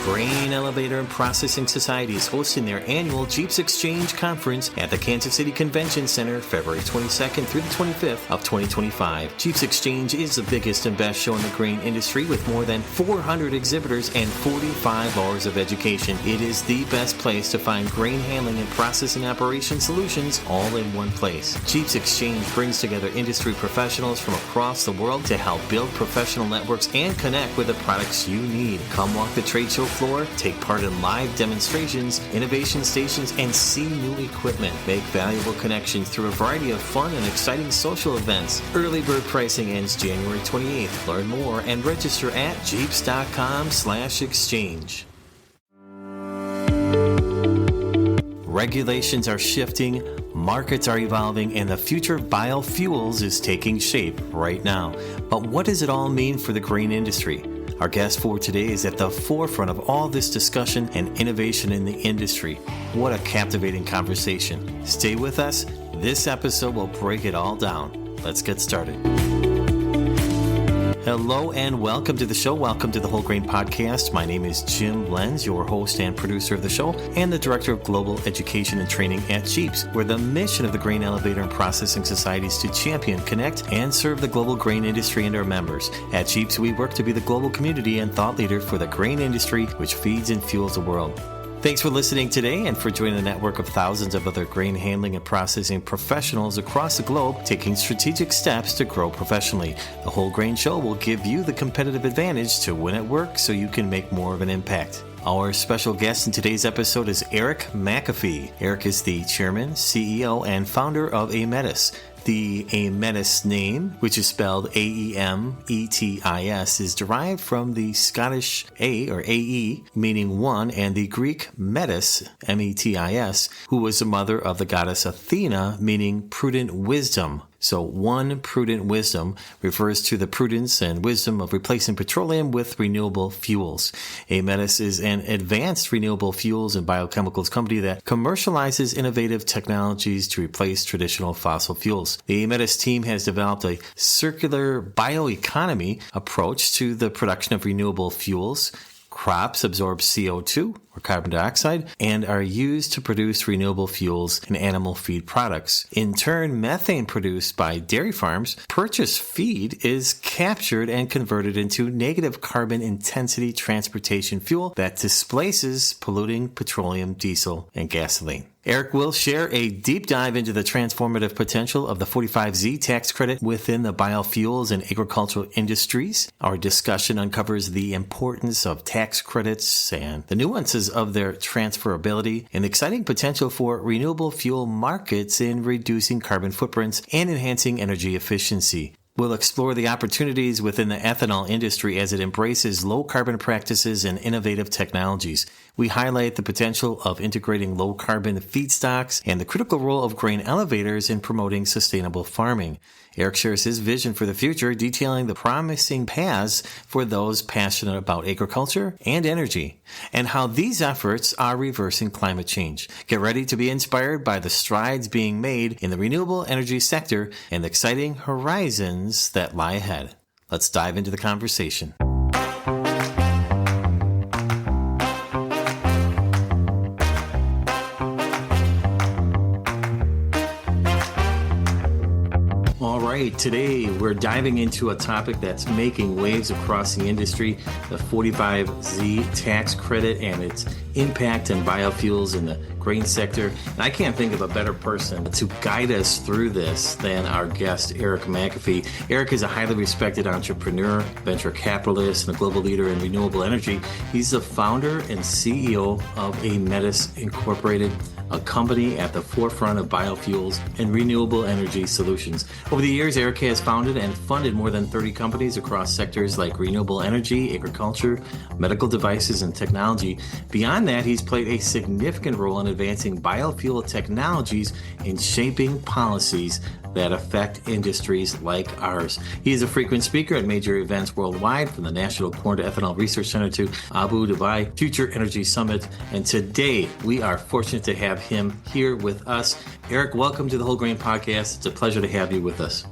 Grain Elevator and Processing Society is hosting their annual Jeeps Exchange Conference at the Kansas City Convention Center, February 22nd through the 25th of 2025. Jeeps Exchange is the biggest and best show in the grain industry with more than 400 exhibitors and 45 hours of education. It is the best place to find grain handling and processing operation solutions all in one place. Jeeps Exchange brings together industry professionals from across the world to help build professional networks and connect with the products you need. Come walk the trade show floor, take part in live demonstrations, innovation stations, and see new equipment. Make valuable connections through a variety of fun and exciting social events. Early bird pricing ends January 28th. Learn more and register at jeeps.com/exchange. Regulations are shifting, markets are evolving, and the future of biofuels is taking shape right now. But what does it all mean for the grain industry? Our guest for today is at the forefront of all this discussion and innovation in the industry. What a captivating conversation. Stay with us. This episode will break it all down. Let's get started. Hello and welcome to the show. Welcome to the Whole Grain Podcast. My name is Jim Lenz, your host and producer of the show, and the Director of Global Education and Training at Jeeps, where the mission of the Grain Elevator and Processing Society is to champion, connect, and serve the global grain industry and our members. At Jeeps, we work to be the global community and thought leader for the grain industry, which feeds and fuels the world. Thanks for listening today and for joining the network of thousands of other grain handling and processing professionals across the globe taking strategic steps to grow professionally. The Whole Grain Show will give you the competitive advantage to win at work so you can make more of an impact. Our special guest in today's episode is Eric McAfee. Eric is the chairman, CEO, and founder of Aemetis. The Aemetis name, which is spelled A-E-M-E-T-I-S, is derived from the Scottish A or A-E, meaning one, and the Greek metis, M-E-T-I-S, who was the mother of the goddess Athena, meaning prudent wisdom. So one prudent wisdom refers to the prudence and wisdom of replacing petroleum with renewable fuels. Aemetis is an advanced renewable fuels and biochemicals company that commercializes innovative technologies to replace traditional fossil fuels. The Aemetis team has developed a circular bioeconomy approach to the production of renewable fuels. Crops absorb CO2 or carbon dioxide and are used to produce renewable fuels and animal feed products. In turn, methane produced by dairy farms, purchased feed, is captured and converted into negative carbon intensity transportation fuel that displaces polluting petroleum, diesel, and gasoline. Eric will share a deep dive into the transformative potential of the 45Z tax credit within the biofuels and agricultural industries. Our discussion uncovers the importance of tax credits and the nuances of their transferability and the exciting potential for renewable fuel markets in reducing carbon footprints and enhancing energy efficiency. We'll explore the opportunities within the ethanol industry as it embraces low-carbon practices and innovative technologies. We highlight the potential of integrating low-carbon feedstocks and the critical role of grain elevators in promoting sustainable farming. Eric shares his vision for the future, detailing the promising paths for those passionate about agriculture and energy, and how these efforts are reversing climate change. Get ready to be inspired by the strides being made in the renewable energy sector and the exciting horizons that lie ahead. Let's dive into the conversation. Today, we're diving into a topic that's making waves across the industry, the 45Z tax credit and its impact on biofuels in the grain sector. And I can't think of a better person to guide us through this than our guest, Eric McAfee. Eric is a highly respected entrepreneur, venture capitalist, and a global leader in renewable energy. He's the founder and CEO of Aemetis Incorporated, a company at the forefront of biofuels and renewable energy solutions. Over the years, Eric has founded and funded more than 30 companies across sectors like renewable energy, agriculture, medical devices, and technology. Beyond that, he's played a significant role in advancing biofuel technologies and shaping policies that affect industries like ours. He is a frequent speaker at major events worldwide, from the National Corn to Ethanol Research Center to Abu Dhabi Future Energy Summit. And today, we are fortunate to have him here with us. Eric, welcome to the Whole Grain Podcast. It's a pleasure to have you with us.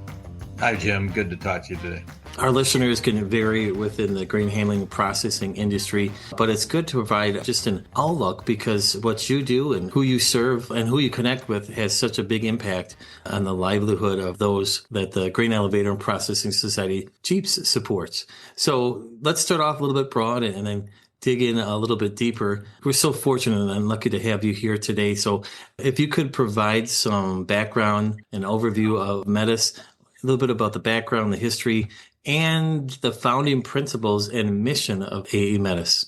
Hi, Jim. Good to talk to you today. Our listeners can vary within the grain handling and processing industry, but it's good to provide just an outlook because what you do and who you serve and who you connect with has such a big impact on the livelihood of those that the Grain Elevator and Processing Society Jeeps supports. So let's start off a little bit broad and then dig in a little bit deeper. We're so fortunate and lucky to have you here today. So if you could provide some background and overview of Aemetis, a little bit about the background, the history, and the founding principles and mission of Aemetis.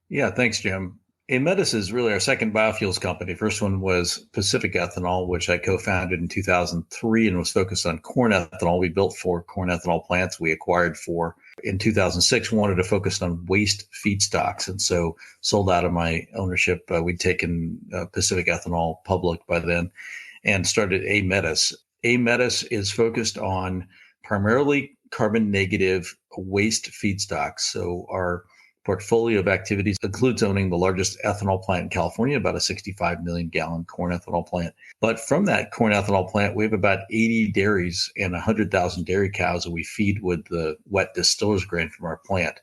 Yeah, thanks, Jim. Aemetis is really our second biofuels company. First one was Pacific Ethanol, which I co-founded in 2003 and was focused on corn ethanol. We built 4 corn ethanol plants. We acquired 4 in 2006. Wanted to focus on waste feedstocks, and so sold out of my ownership. We'd taken Pacific Ethanol public by then and started Aemetis. Aemetis is focused on primarily carbon negative waste feedstocks. So our portfolio of activities includes owning the largest ethanol plant in California, about a 65 million gallon corn ethanol plant. But from that corn ethanol plant, we have about 80 dairies and 100,000 dairy cows that we feed with the wet distillers grain from our plant.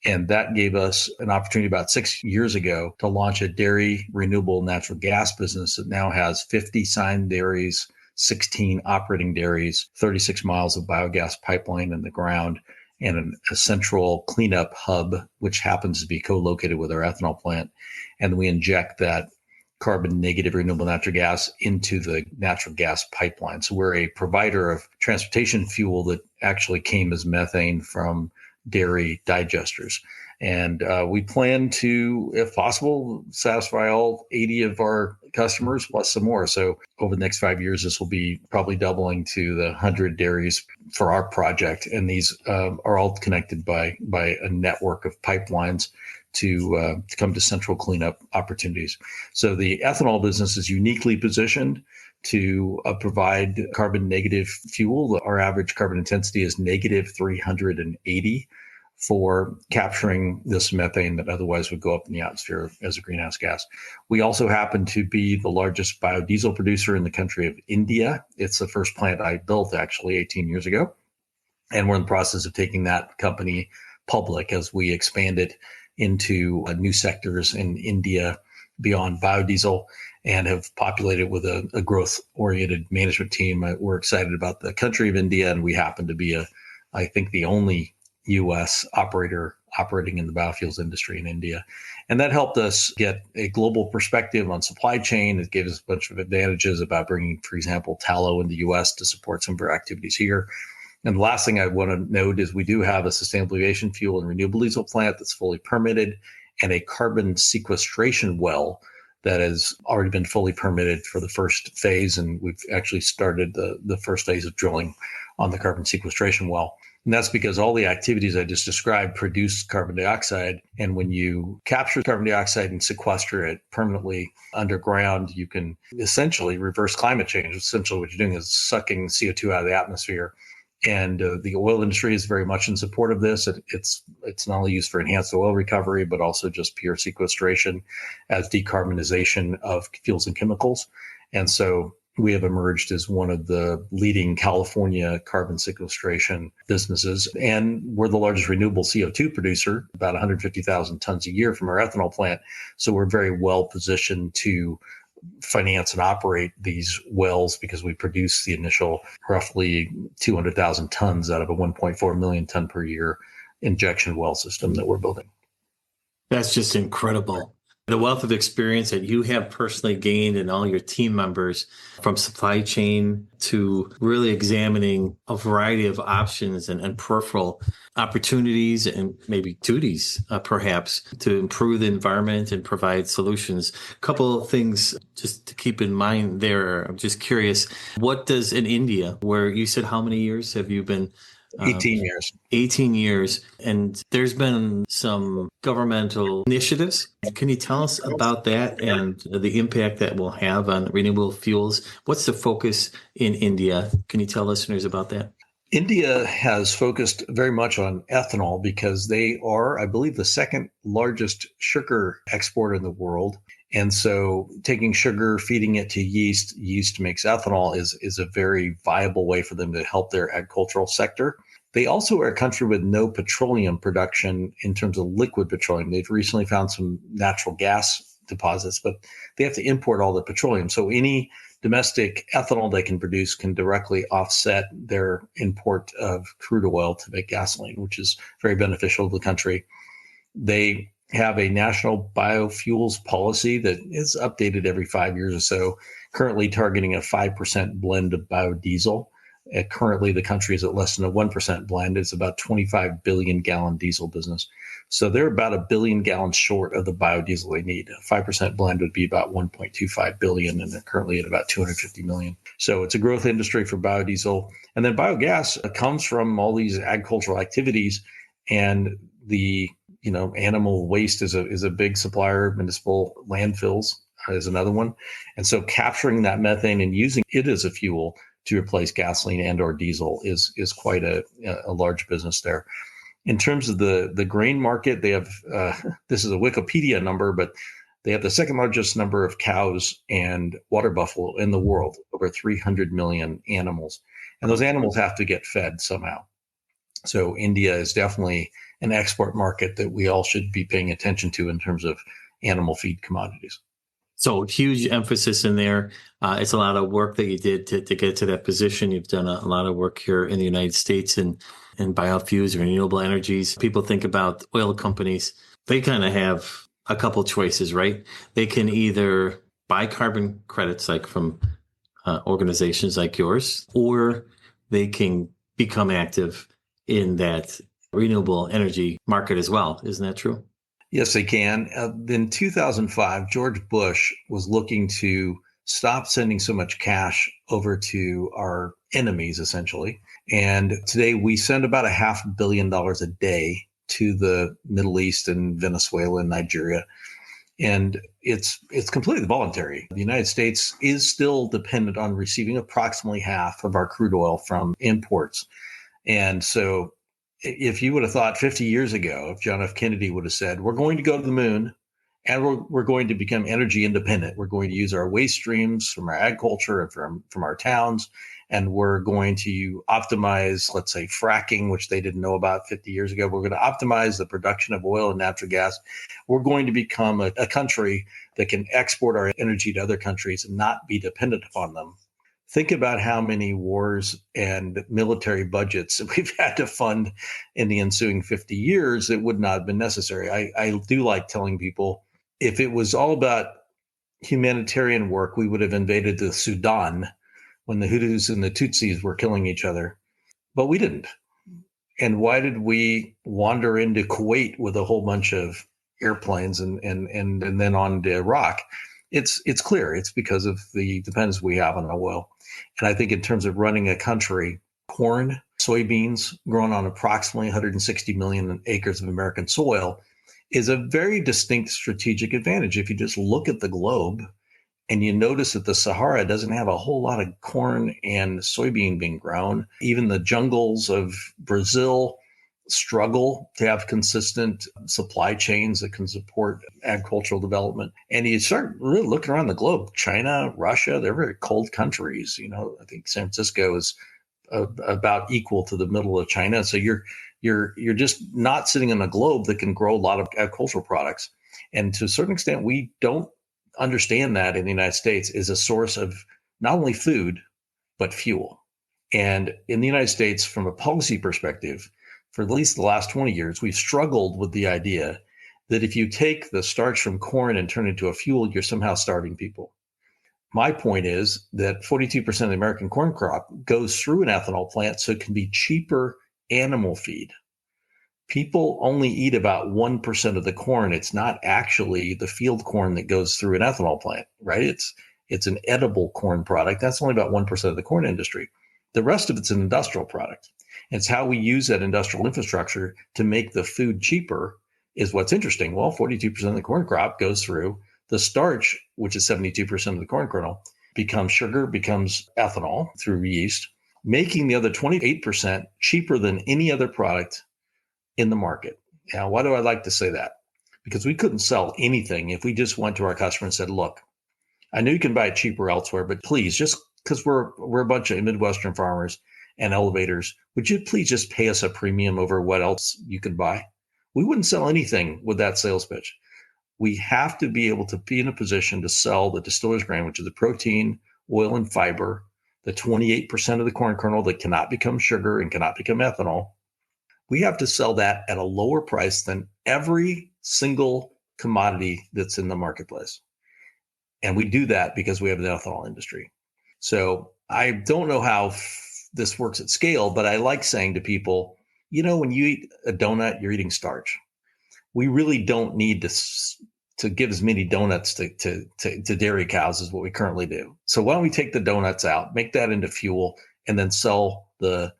And that gave us an opportunity about 6 years ago to launch a dairy renewable natural gas business that now has 50 signed dairies, 16 operating dairies, 36 miles of biogas pipeline in the ground, and a central cleanup hub, which happens to be co-located with our ethanol plant. And we inject that carbon negative renewable natural gas into the natural gas pipeline. So we're a provider of transportation fuel that actually came as methane from dairy digesters. And we plan to, if possible, satisfy all 80 of our customers plus some more. So over the next 5 years, this will be probably doubling to the 100 dairies for our project. And these are all connected by a network of pipelines to come to central cleanup opportunities. So the ethanol business is uniquely positioned to provide carbon negative fuel. Our average carbon intensity is negative 380 for capturing this methane that otherwise would go up in the atmosphere as a greenhouse gas. We also happen to be the largest biodiesel producer in the country of India. It's the first plant I built actually 18 years ago. And we're in the process of taking that company public as we expand it into new sectors in India beyond biodiesel and have populated with a growth-oriented management team. We're excited about the country of India, and we happen to be I think the only U.S. operator operating in the biofuels industry in India. And that helped us get a global perspective on supply chain. It gave us a bunch of advantages about bringing, for example, tallow in the U.S. to support some of our activities here. And the last thing I want to note is we do have a sustainable aviation fuel and renewable diesel plant that's fully permitted and a carbon sequestration well that has already been fully permitted for the first phase. And we've actually started the first phase of drilling on the carbon sequestration well. And that's because all the activities I just described produce carbon dioxide. And when you capture carbon dioxide and sequester it permanently underground, you can essentially reverse climate change. Essentially what you're doing is sucking CO2 out of the atmosphere. And the oil industry is very much in support of this. It's not only used for enhanced oil recovery, but also just pure sequestration as decarbonization of fuels and chemicals. And so we have emerged as one of the leading California carbon sequestration businesses. And we're the largest renewable CO2 producer, about 150,000 tons a year from our ethanol plant. So we're very well positioned to finance and operate these wells because we produce the initial roughly 200,000 tons out of a 1.4 million ton per year injection well system that we're building. That's just incredible. The wealth of experience that you have personally gained and all your team members from supply chain to really examining a variety of options and peripheral opportunities and maybe duties, perhaps, to improve the environment and provide solutions. A couple of things just to keep in mind there. I'm just curious, what does in India, where you said how many years have you been 18 years. 18 years. And there's been some governmental initiatives. Can you tell us about that and the impact that will have on renewable fuels? What's the focus in India? Can you tell listeners about that? India has focused very much on ethanol because they are, I believe, the second largest sugar exporter in the world. And so taking sugar, feeding it to yeast makes ethanol is a very viable way for them to help their agricultural sector. They also are a country with no petroleum production in terms of liquid petroleum. They've recently found some natural gas deposits, but they have to import all the petroleum. So any domestic ethanol they can produce can directly offset their import of crude oil to make gasoline, which is very beneficial to the country. They have a national biofuels policy that is updated every 5 years or so, currently targeting a 5% blend of biodiesel. Currently, the country is at less than a 1% blend. It's about 25 billion gallon diesel business. So they're about a billion gallons short of the biodiesel they need. A 5% blend would be about 1.25 billion, and they're currently at about 250 million. So it's a growth industry for biodiesel. And then biogas comes from all these agricultural activities, and the animal waste is a big supplier. Municipal landfills is another one. And so capturing that methane and using it as a fuel to replace gasoline and or diesel is quite a large business there. In terms of the grain market, they have, this is a Wikipedia number, but they have the second largest number of cows and water buffalo in the world, over 300 million animals. And those animals have to get fed somehow. So India is definitely an export market that we all should be paying attention to in terms of animal feed commodities. So huge emphasis in there. It's a lot of work that you did to get to that position. You've done a lot of work here in the United States in biofuels, renewable energies. People think about oil companies. They kind of have a couple choices, right? They can either buy carbon credits like from organizations like yours, or they can become active in that renewable energy market as well. Isn't that true? Yes, they can. In 2005, George Bush was looking to stop sending so much cash over to our enemies, essentially. And today we send about $500 million a day to the Middle East and Venezuela and Nigeria. And it's completely voluntary. The United States is still dependent on receiving approximately half of our crude oil from imports. And so if you would have thought 50 years ago, if John F. Kennedy would have said, we're going to go to the moon and we're going to become energy independent. We're going to use our waste streams from our agriculture and from our towns. And we're going to optimize, let's say, fracking, which they didn't know about 50 years ago. We're going to optimize the production of oil and natural gas. We're going to become a country that can export our energy to other countries and not be dependent upon them. Think about how many wars and military budgets that we've had to fund in the ensuing 50 years that would not have been necessary. I do like telling people, if it was all about humanitarian work, we would have invaded the Sudan when the Hutus and the Tutsis were killing each other. But we didn't. And why did we wander into Kuwait with a whole bunch of airplanes and then on to Iraq? It's clear. It's because of the dependence we have on oil. And I think in terms of running a country, corn, soybeans grown on approximately 160 million acres of American soil is a very distinct strategic advantage. If you just look at the globe and you notice that the Sahara doesn't have a whole lot of corn and soybean being grown, even the jungles of Brazil struggle to have consistent supply chains that can support agricultural development. And you start really looking around the globe, China, Russia, they're very cold countries. I think San Francisco is about equal to the middle of China. So you're just not sitting on a globe that can grow a lot of agricultural products. And to a certain extent, we don't understand that in the United States is a source of not only food, but fuel. And in the United States, from a policy perspective, for at least the last 20 years, we've struggled with the idea that if you take the starch from corn and turn it into a fuel, you're somehow starving people. My point is that 42% of the American corn crop goes through an ethanol plant, so it can be cheaper animal feed. People only eat about 1% of the corn. It's not actually the field corn that goes through an ethanol plant, right? It's an edible corn product. That's only about 1% of the corn industry. The rest of it's an industrial product. It's how we use that industrial infrastructure to make the food cheaper is what's interesting. Well, 42% of the corn crop goes through the starch, which is 72% of the corn kernel, becomes sugar, becomes ethanol through yeast, making the other 28% cheaper than any other product in the market. Now, why do I like to say that? Because we couldn't sell anything if we just went to our customer and said, look, I know you can buy it cheaper elsewhere, but please, just because we're a bunch of Midwestern farmers and elevators, would you please just pay us a premium over what else you could buy? We wouldn't sell anything with that sales pitch. We have to be able to be in a position to sell the distiller's grain, which is the protein, oil, and fiber, the 28% of the corn kernel that cannot become sugar and cannot become ethanol. We have to sell that at a lower price than every single commodity that's in the marketplace. And we do that because we have the ethanol industry. So I don't know how this works at scale, but I like saying to people, when you eat a donut, you're eating starch. We really don't need to give as many donuts to dairy cows as what we currently do. So why don't we take the donuts out, make that into fuel, and then sell the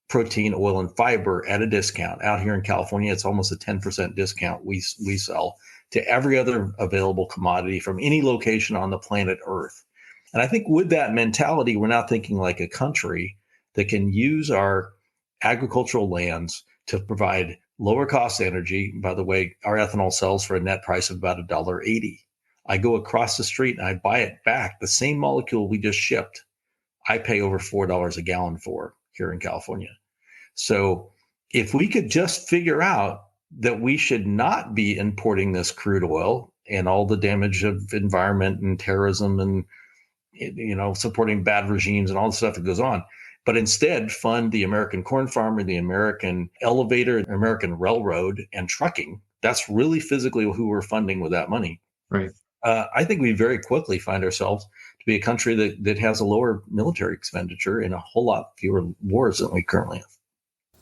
protein, oil, and fiber at a discount. Out here in California, it's almost a 10% discount we sell to every other available commodity from any location on the planet Earth. And I think with that mentality, we're now thinking like a country that can use our agricultural lands to provide lower cost energy. By the way, our ethanol sells for a net price of about $1.80. I go across the street and I buy it back. The same molecule we just shipped, I pay over $4 a gallon for here in California. So if we could just figure out that we should not be importing this crude oil and all the damage of environment and terrorism and, supporting bad regimes and all the stuff that goes on, but instead fund the American corn farmer, the American elevator, American railroad, and trucking. That's really physically who we're funding with that money. Right. I think we very quickly find ourselves to be a country that has a lower military expenditure and a whole lot fewer wars than we currently have.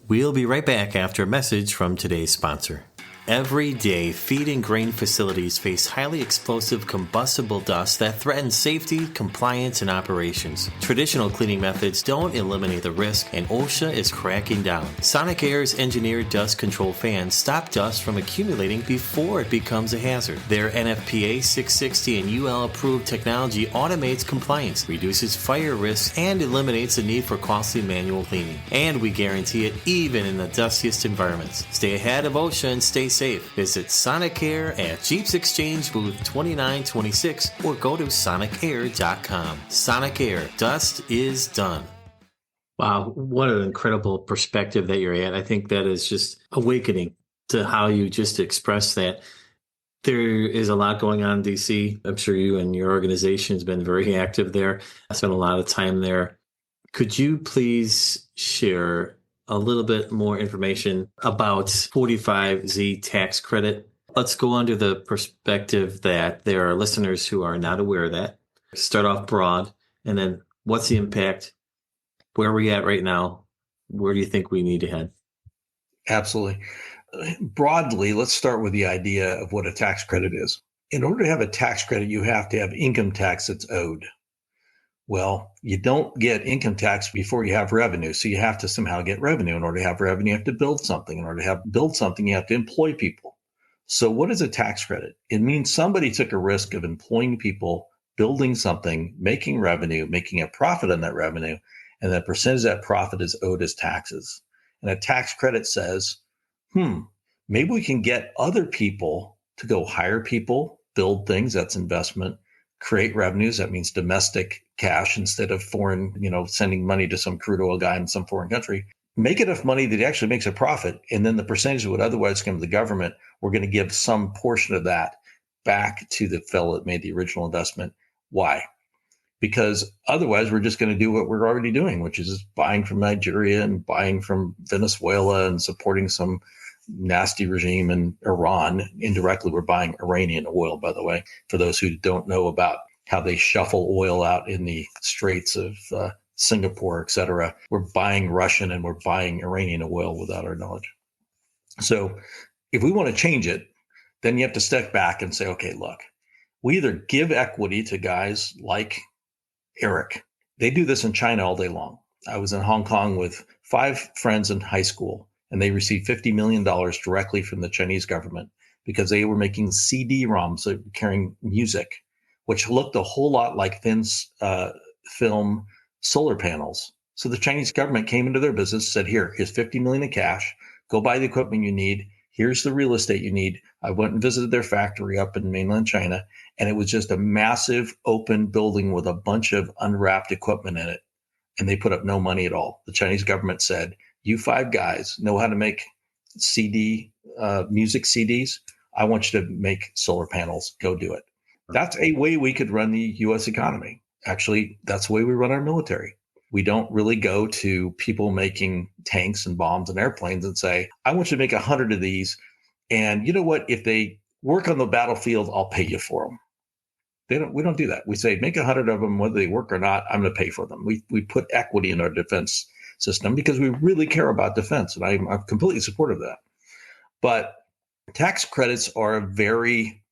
We'll be right back after a message from today's sponsor. Every day, feed and grain facilities face highly explosive combustible dust that threatens safety, compliance, and operations. Traditional cleaning methods don't eliminate the risk, and OSHA is cracking down. Sonic Air's engineered dust control fans stop dust from accumulating before it becomes a hazard. Their NFPA 660 and UL approved technology automates compliance, reduces fire risks, and eliminates the need for costly manual cleaning. And we guarantee it even in the dustiest environments. Stay ahead of OSHA and stay safe. Visit Sonic Air at Jeeps Exchange booth 2926 or go to sonicair.com. Sonic Air, dust is done. Wow, what an incredible perspective that you're at. I think that is just awakening to how you just expressed that. There is a lot going on in DC. I'm sure you and your organization has been very active there. I spent a lot of time there. Could you please share a little bit more information about 45Z tax credit? Let's go under the perspective that there are listeners who are not aware of that. Start off broad, and then what's the impact? Where are we at right now? Where do you think we need to head? Absolutely. Broadly, let's start with the idea of what a tax credit is. In order to have a tax credit, you have to have income tax that's owed. Well, you don't get income tax before you have revenue. So you have to somehow get revenue. In order to have revenue, you have to build something. In order to build something, you have to employ people. So what is a tax credit? It means somebody took a risk of employing people, building something, making revenue, making a profit on that revenue, and that percentage of that profit is owed as taxes. And a tax credit says, maybe we can get other people to go hire people, build things, that's investment, create revenues, that means domestic cash instead of foreign, sending money to some crude oil guy in some foreign country, make enough money that he actually makes a profit. And then the percentage that would otherwise come to the government, we're going to give some portion of that back to the fellow that made the original investment. Why? Because otherwise we're just going to do what we're already doing, which is buying from Nigeria and buying from Venezuela and supporting some nasty regime in Iran. Indirectly, we're buying Iranian oil, by the way, for those who don't know about how they shuffle oil out in the straits of Singapore, et cetera. We're buying Russian and we're buying Iranian oil without our knowledge. So if we want to change it, then you have to step back and say, okay, look, we either give equity to guys like Eric. They do this in China all day long. I was in Hong Kong with 5 friends in high school, and they received $50 million directly from the Chinese government because they were making CD-ROMs, so carrying music, which looked a whole lot like thin film solar panels. So the Chinese government came into their business, said, here's 50 million in cash, go buy the equipment you need. Here's the real estate you need. I went and visited their factory up in mainland China, and it was just a massive open building with a bunch of unwrapped equipment in it. and they put up no money at all. The Chinese government said, you 5 guys know how to make music CDs. I want you to make solar panels. Go do it. That's a way we could run the U.S. economy. Actually, that's the way we run our military. We don't really go to people making tanks and bombs and airplanes and say, I want you to make 100 of these. And you know what? If they work on the battlefield, I'll pay you for them. We don't do that. We say, make 100 of them, whether they work or not, I'm going to pay for them. We put equity in our defense system because we really care about defense. And I'm completely supportive of that. But tax credits are a very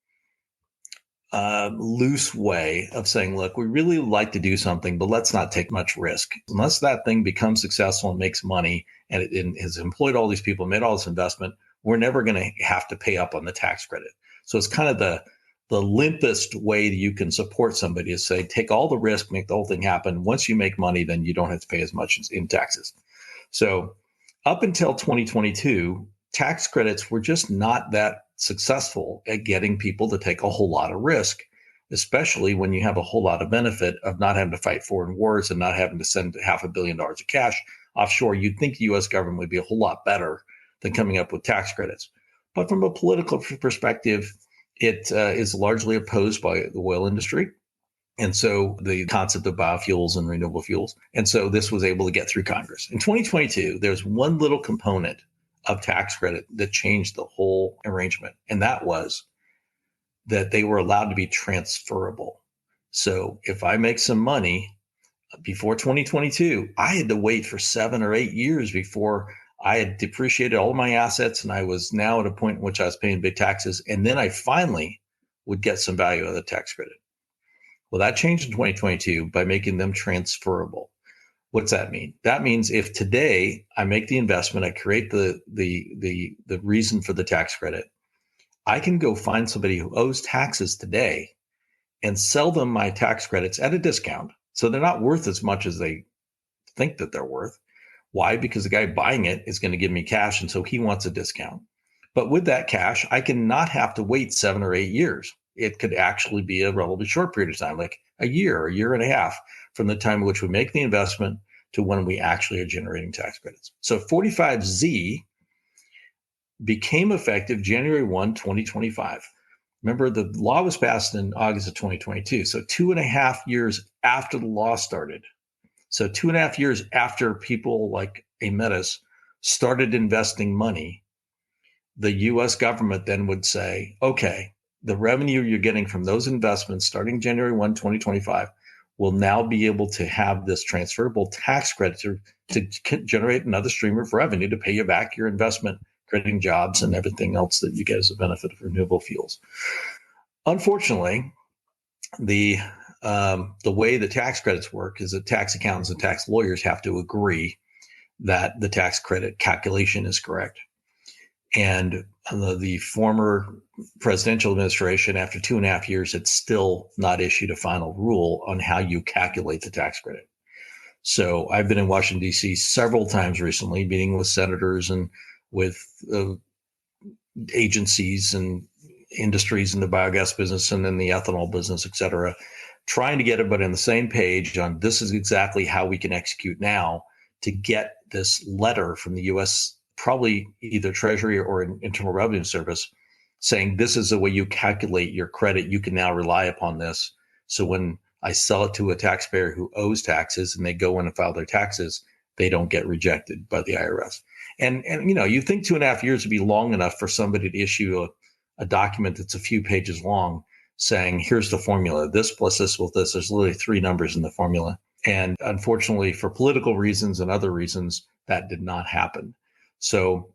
loose way of saying, look, we really like to do something, but let's not take much risk. Unless that thing becomes successful and makes money and it has employed all these people, made all this investment, we're never going to have to pay up on the tax credit. So it's kind of the limpest way that you can support somebody is say, take all the risk, make the whole thing happen. Once you make money, then you don't have to pay as much in taxes. So up until 2022, tax credits were just not that successful at getting people to take a whole lot of risk, especially when you have a whole lot of benefit of not having to fight foreign wars and not having to send $500 million of cash offshore. You'd think the U.S. government would be a whole lot better than coming up with tax credits. But from a political perspective, it is largely opposed by the oil industry. And so the concept of biofuels and renewable fuels. And so this was able to get through Congress. In 2022, there's one little component of tax credit that changed the whole arrangement. And that was that they were allowed to be transferable. So if I make some money before 2022, I had to wait for 7 or 8 years before I had depreciated all of my assets. And I was now at a point in which I was paying big taxes. And then I finally would get some value out of the tax credit. Well, that changed in 2022 by making them transferable. What's that mean? That means if today I make the investment, I create the reason for the tax credit, I can go find somebody who owes taxes today and sell them my tax credits at a discount. So they're not worth as much as they think that they're worth. Why? Because the guy buying it is going to give me cash, and so he wants a discount. But with that cash, I can not have to wait 7 or 8 years. It could actually be a relatively short period of time, like a year and a half from the time in which we make the investment to when we actually are generating tax credits. So 45Z became effective January 1, 2025. Remember, the law was passed in August of 2022. So 2.5 years after the law started. So 2.5 years after people like Aemetis started investing money, the U.S. government then would say, okay, the revenue you're getting from those investments starting January 1, 2025 will now be able to have this transferable tax credit to generate another stream of revenue to pay you back your investment, creating jobs and everything else that you get as a benefit of renewable fuels. Unfortunately, the way the tax credits work is that tax accountants and tax lawyers have to agree that the tax credit calculation is correct. And the former presidential administration, after 2.5 years, had still not issued a final rule on how you calculate the tax credit. So I've been in Washington, D.C. several times recently, meeting with senators and with agencies and industries in the biogas business and in the ethanol business, et cetera, trying to get everybody on the same page on this is exactly how we can execute now to get this letter from the U.S., probably either Treasury or Internal Revenue Service, saying this is the way you calculate your credit. You can now rely upon this. So when I sell it to a taxpayer who owes taxes and they go in and file their taxes, they don't get rejected by the IRS. And you know, you think 2.5 years would be long enough for somebody to issue a document that's a few pages long saying, here's the formula, this plus this with this. There's literally 3 numbers in the formula. And unfortunately, for political reasons and other reasons, that did not happen. So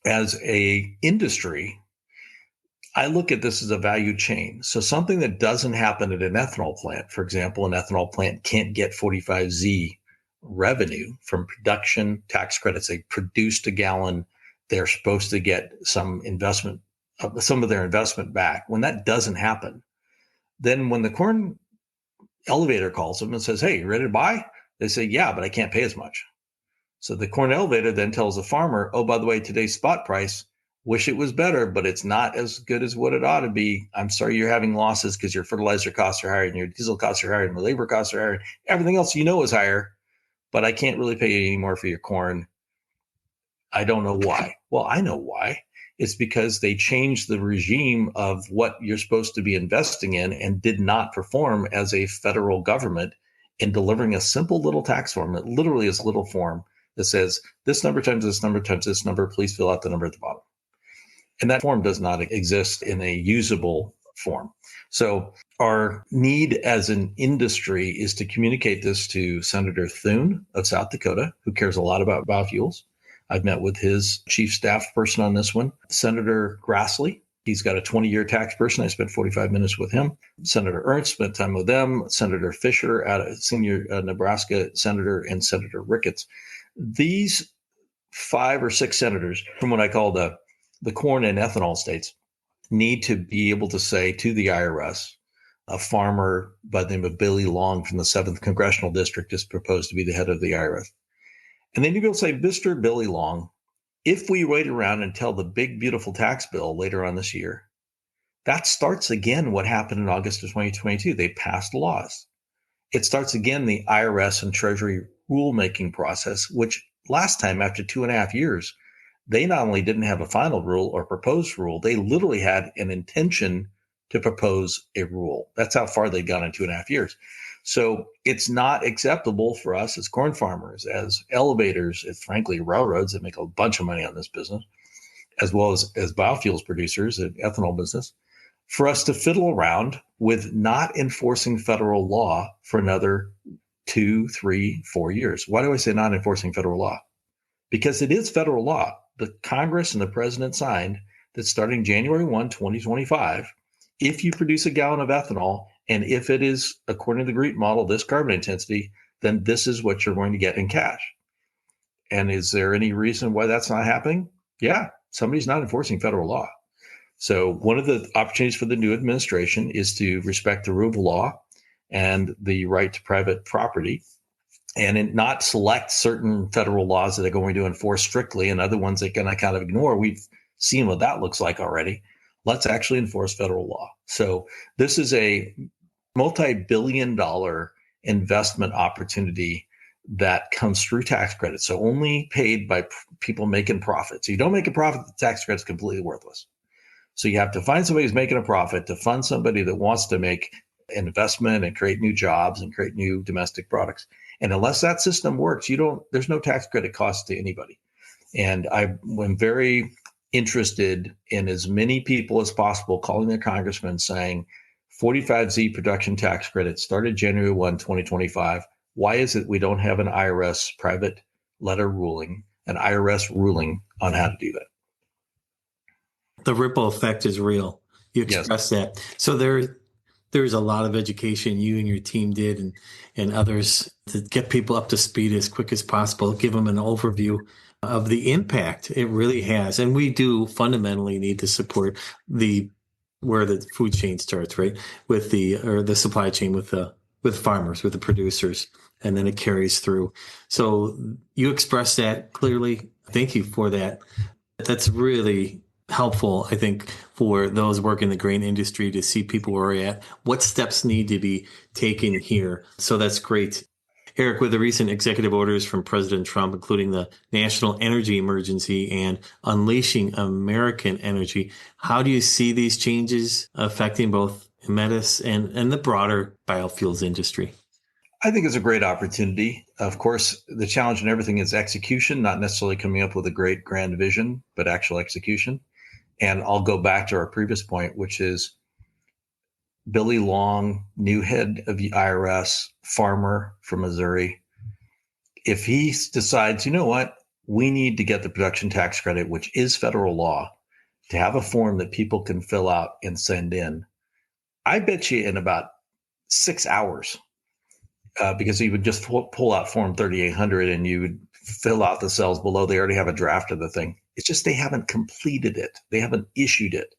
as a industry, I look at this as a value chain. So something that doesn't happen at an ethanol plant, for example, an ethanol plant can't get 45Z revenue from production tax credits. They produced a gallon. They're supposed to get some investment, some of their investment back. When that doesn't happen, then when the corn elevator calls them and says, hey, you ready to buy? They say, yeah, but I can't pay as much. So the corn elevator then tells the farmer, oh, by the way, today's spot price, wish it was better, but it's not as good as what it ought to be. I'm sorry you're having losses because your fertilizer costs are higher and your diesel costs are higher and the labor costs are higher. Everything else you know is higher. but I can't really pay you any more for your corn. I don't know why. Well, I know why. It's because they changed the regime of what you're supposed to be investing in and did not perform as a federal government in delivering a simple little tax form. It literally is a little form that says this number times this number times this number, please fill out the number at the bottom. And that form does not exist in a usable form. So our need as an industry is to communicate this to Senator Thune of South Dakota, who cares a lot about biofuels. I've met with his chief staff person on this one. Senator Grassley, he's got a 20-year tax person. I spent 45 minutes with him. Senator Ernst, spent time with them. Senator Fisher, senior Nebraska senator, and Senator Ricketts. These 5 or 6 senators from what I call the corn and ethanol states need to be able to say to the IRS, a farmer by the name of Billy Long from the 7th Congressional District is proposed to be the head of the IRS. And then you will say, Mr. Billy Long, if we wait around until the big, beautiful tax bill later on this year, that starts again what happened in August of 2022. They passed laws. It starts again the IRS and Treasury rulemaking process, which last time, after 2.5 years, they not only didn't have a final rule or proposed rule, they literally had an intention to propose a rule. That's how far they'd gone in 2.5 years. So it's not acceptable for us as corn farmers, as elevators, as frankly, railroads that make a bunch of money on this business, as well as biofuels producers, an ethanol business, for us to fiddle around with not enforcing federal law for another 2, 3, 4 years. Why do I say not enforcing federal law? Because it is federal law. The Congress and the president signed that starting January 1, 2025, if you produce a gallon of ethanol, and if it is, according to the GREET model, this carbon intensity, then this is what you're going to get in cash. And is there any reason why that's not happening? Yeah, somebody's not enforcing federal law. So one of the opportunities for the new administration is to respect the rule of law and the right to private property, and not select certain federal laws that are going to enforce strictly and other ones they're going to kind of ignore. We've seen what that looks like already. Let's actually enforce federal law. So this is a multi-billion-dollar investment opportunity that comes through tax credits. So only paid by people making profit. So you don't make a profit, the tax credit's completely worthless. So you have to find somebody who's making a profit to fund somebody that wants to make an investment and create new jobs and create new domestic products. And unless that system works, there's no tax credit cost to anybody. And I'm very interested in as many people as possible calling their congressman saying 45Z production tax credit started January 1, 2025. Why is it we don't have an IRS private letter ruling, an IRS ruling on how to do that? The ripple effect is real. You express that. So there's a lot of education you and your team did and others to get people up to speed as quick as possible, give them an overview of the impact it really has. And we do fundamentally need to support where the food chain starts, right? With the supply chain with farmers, with the producers, and then it carries through. So you expressed that clearly. Thank you for that. That's really helpful, I think, for those working in the grain industry to see people where we're at, what steps need to be taken here. So that's great. Eric, with the recent executive orders from President Trump, including the national energy emergency and unleashing American energy, how do you see these changes affecting both Aemetis and the broader biofuels industry? I think it's a great opportunity. Of course, the challenge in everything is execution, not necessarily coming up with a great grand vision, but actual execution. And I'll go back to our previous point, which is Billy Long, new head of the IRS, farmer from Missouri. If he decides, you know what, we need to get the production tax credit, which is federal law, to have a form that people can fill out and send in, I bet you in about 6 hours, because he would just pull out Form 3800 and you would fill out the cells below. They already have a draft of the thing. It's just they haven't completed it. They haven't issued it.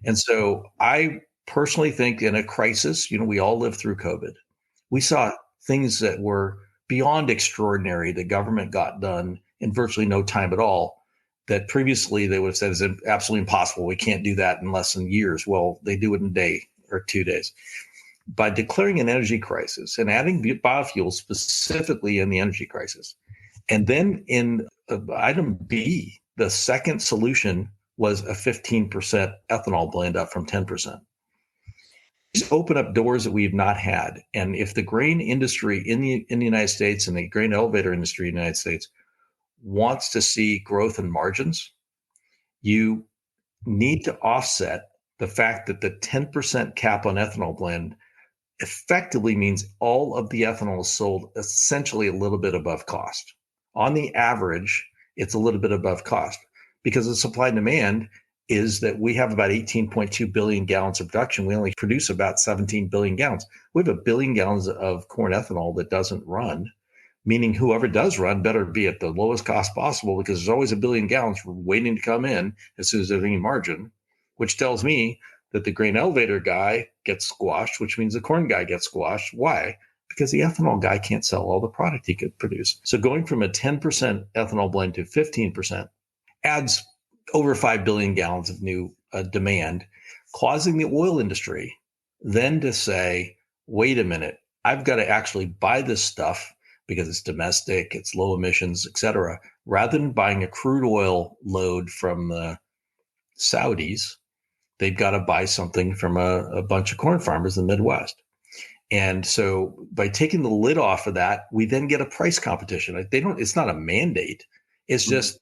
And so I personally think in a crisis, we all lived through COVID. We saw things that were beyond extraordinary. The government got done in virtually no time at all, that previously they would have said is absolutely impossible. We can't do that in less than years. Well, they do it in a day or 2 days. by declaring an energy crisis and adding biofuels specifically in the energy crisis. And then in item B, the second solution was a 15% ethanol blend up from 10%. These open up doors that we've not had. And if the grain industry in the United States and the grain elevator industry in the United States wants to see growth in margins, you need to offset the fact that the 10% cap on ethanol blend effectively means all of the ethanol is sold essentially a little bit above cost. On the average, it's a little bit above cost because the supply and demand is that we have about 18.2 billion gallons of production. We only produce about 17 billion gallons. We have 1 billion gallons of corn ethanol that doesn't run, meaning whoever does run better be at the lowest cost possible because there's always 1 billion gallons waiting to come in as soon as there's any margin, which tells me that the grain elevator guy gets squashed, which means the corn guy gets squashed. Why? Because the ethanol guy can't sell all the product he could produce. So going from a 10% ethanol blend to 15% adds over 5 billion gallons of new demand, causing the oil industry then to say, wait a minute, I've got to actually buy this stuff because it's domestic, it's low emissions, et cetera, rather than buying a crude oil load from the Saudis. They've got to buy something from a bunch of corn farmers in the Midwest. And so by taking the lid off of that, we then get a price competition. It's not a mandate. It's just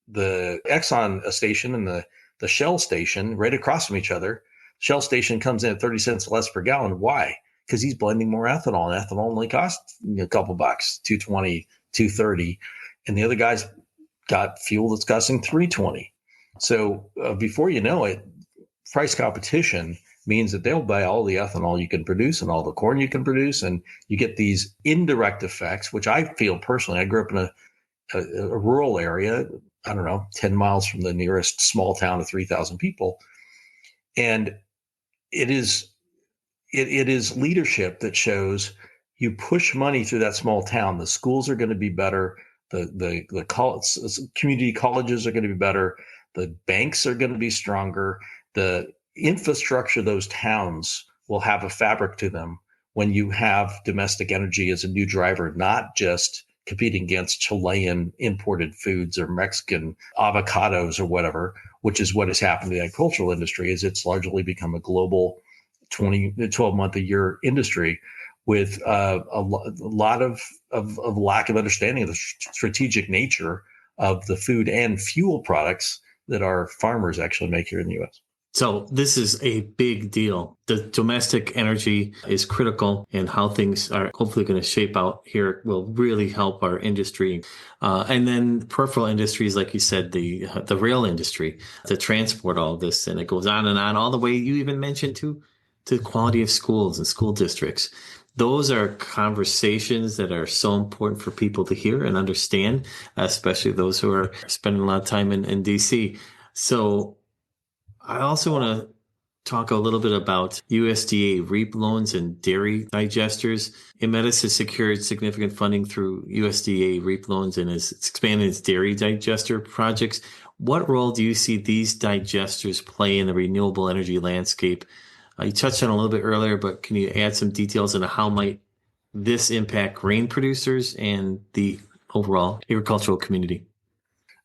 the Exxon station and the Shell station right across from each other. Shell station comes in at 30 cents less per gallon. Why? Because he's blending more ethanol, and ethanol only costs a couple bucks, $2.20, $2.30. And the other guy's got fuel that's costing $3.20. So before you know it, price competition means that they'll buy all the ethanol you can produce and all the corn you can produce. And you get these indirect effects, which I feel personally, I grew up in a rural area, I don't know, 10 miles from the nearest small town of 3,000 people. And it is leadership that shows you push money through that small town. The schools are going to be better. The community colleges are going to be better. The banks are going to be stronger. The infrastructure of those towns will have a fabric to them when you have domestic energy as a new driver, not just competing against Chilean imported foods or Mexican avocados or whatever, which is what has happened to the agricultural industry. Is it's largely become a global 12-month a year industry with a lot of lack of understanding of the strategic nature of the food and fuel products that our farmers actually make here in the U.S. So this is a big deal. The domestic energy is critical, and how things are hopefully going to shape out here will really help our industry. And then peripheral industries, like you said, the rail industry to transport all this, and it goes on, all the way you even mentioned to quality of schools and school districts. Those are conversations that are so important for people to hear and understand, especially those who are spending a lot of time in DC. So I also want to talk a little bit about USDA REAP loans and dairy digesters. Aemetis has secured significant funding through USDA REAP loans and has expanded its dairy digester projects. What role do you see these digesters play in the renewable energy landscape? You touched on it a little bit earlier, but can you add some details on how might this impact grain producers and the overall agricultural community?